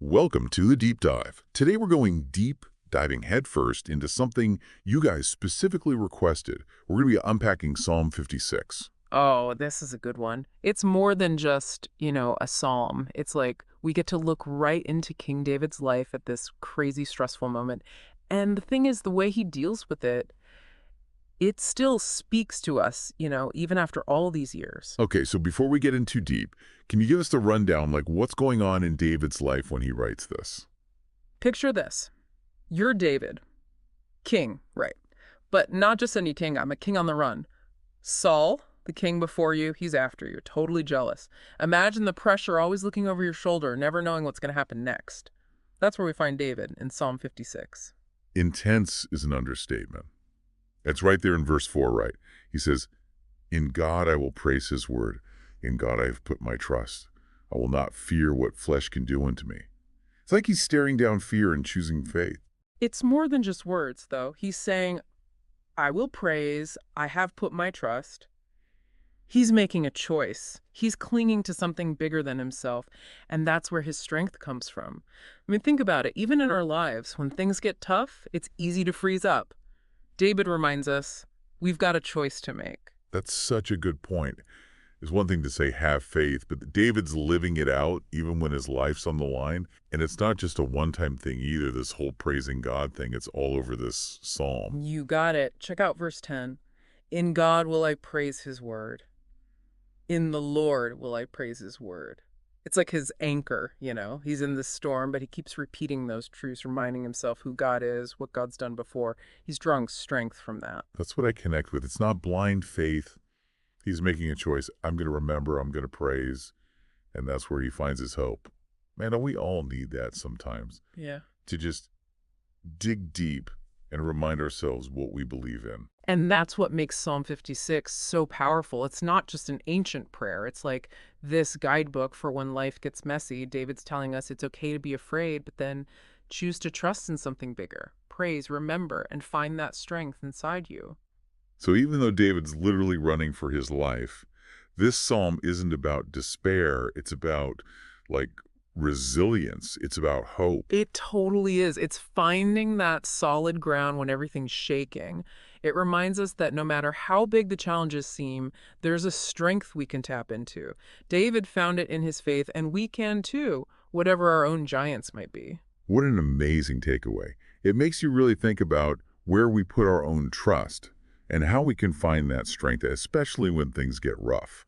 Welcome to the Deep Dive. Today we're going deep, diving headfirst into something you guys specifically requested. We're going to be unpacking Psalm 56. Oh, this is a good one. It's more than just, a psalm. It's like we get to look right into King David's life at this crazy stressful moment. And the thing is, the way he deals with it, it still speaks to us, even after all these years. Okay, so before we get in too deep, can you give us the rundown, like what's going on in David's life when he writes this? Picture this. You're David, king, right? But not just any king, I'm a king on the run. Saul, the king before you, he's after you, totally jealous. Imagine the pressure always looking over your shoulder, never knowing what's going to happen next. That's where we find David in Psalm 56. Intense is an understatement. It's right there in verse 4, right? He says, "In God I will praise his word. In God I have put my trust. I will not fear what flesh can do unto me." It's like he's staring down fear and choosing faith. It's more than just words, though. He's saying, I will praise, I have put my trust. He's making a choice. He's clinging to something bigger than himself, and that's where his strength comes from. I mean, think about it. Even in our lives, when things get tough, it's easy to freeze up. David reminds us we've got a choice to make. That's such a good point. It's one thing to say have faith, but David's living it out even when his life's on the line. And it's not just a one-time thing either, this whole praising God thing. It's all over this psalm. You got it. Check out verse 10. In God will I praise his word. In the Lord will I praise his word. It's like his anchor. He's in the storm, but he keeps repeating those truths, reminding himself who God is, what God's done before. He's drawing strength from that. That's what I connect with. It's not blind faith. He's making a choice. I'm going to remember, I'm going to praise, and that's where he finds his hope. Man, don't we all need that sometimes? Yeah. To just dig deep and remind ourselves what we believe in. And that's what makes Psalm 56 so powerful. It's not just an ancient prayer. It's like this guidebook for when life gets messy. David's telling us it's okay to be afraid, but then choose to trust in something bigger. Praise, remember, and find that strength inside you. So even though David's literally running for his life, this psalm isn't about despair. It's about, like, resilience. It's about hope. It totally is. It's finding that solid ground when everything's shaking. It reminds us that no matter how big the challenges seem, there's a strength we can tap into. David found it in his faith, and we can too, whatever our own giants might be. What an amazing takeaway. It makes you really think about where we put our own trust and how we can find that strength, especially when things get rough.